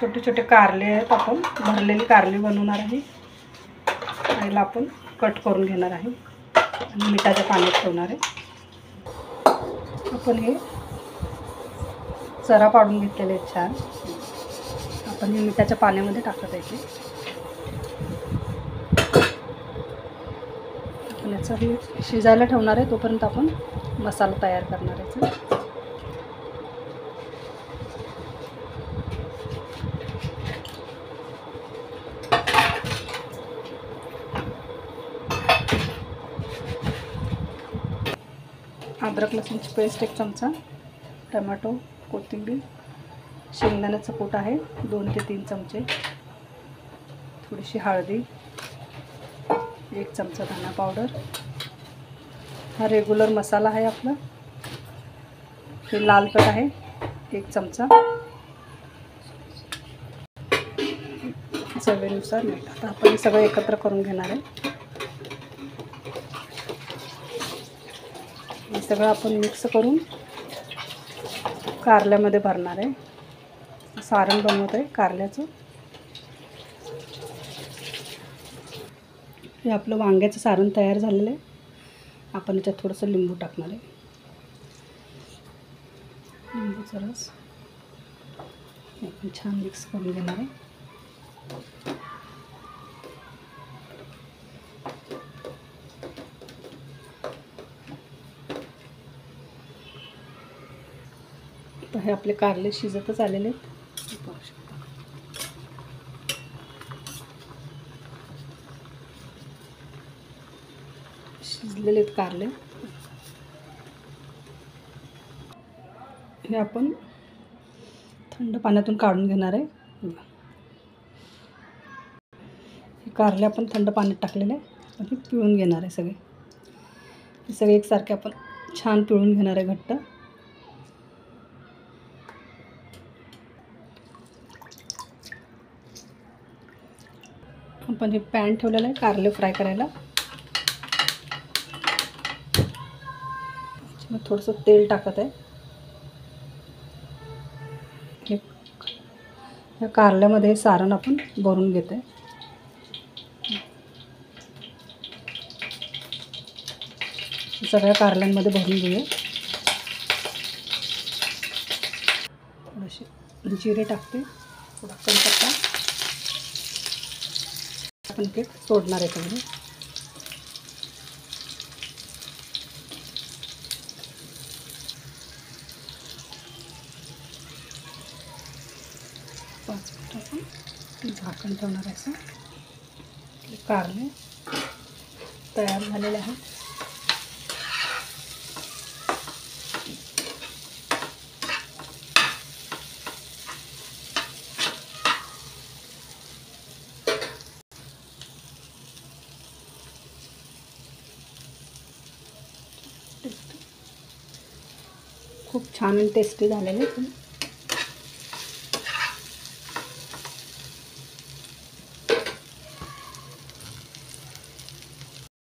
छोटे छोटे कारले आहेत, आपण भरलेली कारली बनवणार आहे. याला आपण कट करून घेणार आहे आणि मिठाच्या पाण्यात ठेवणार आहे. आपण हे चरा पाडून घेतलेले आहेत छान. आपण हे मिठाच्या पाण्यामध्ये टाकत आहे. आपण याचा शिजायला ठेवणार आहे. तोपर्यंत आपण मसाला तयार करणार आहे. अद्रक लसूणची पेस्ट 1 चमचा, टमाटो, कोथिंबीर, शेंगदाण्याचं कूट आहे 2 ते 3 चमचे, थोडीशी हळदी, 1 चमचा धना पावडर. हा रेग्युलर मसाला आहे आपला. हे लाल तिखट आहे 1 चमचा, चवीनुसार मीठ. आता आपण हे सगळं एकत्र करून घेणार आहे. हे सगळं आपण मिक्स करून कारल्यामध्ये भरणार आहे. सारण बनवत आहे कारल्याचं. हे आपलं वांग्याचं सारण तयार झालेलं आहे. आपण याच्यात थोडंसं लिंबू टाकणार आहे. लिंबूचा रस आपण छान मिक्स करून घेणार आहे. तर हे आपले कारले शिजतच आलेले आहेत. पाहू शकता. शिजलेले आहेत कारले. हे आपण थंड पाण्यातून काढून घेणार आहे. हे कारले आपण थंड पाण्यात टाकलेले आहे आणि पिळून घेणार आहे. हे सगळे एकसारखे आपण छान पिळून घेणार आहे घट्ट. आपण हे पॅन ठेवलेलं आहे कारले फ्राय करायला. थोडंसं तेल टाकत आहे. या कारल्यामध्ये सारण आपण भरून घेत आहे. सगळ्या कारल्यांमध्ये भरून घेऊया. थोडेसे जिरे टाकते, थोडा कढीपत्ता. आपण ते सोडणार आहे त्यामध्ये. आपण झाकण ठेवणार आहे. कारले तयार झालेले आहेत. खूप छान आणि टेस्टी झालेले.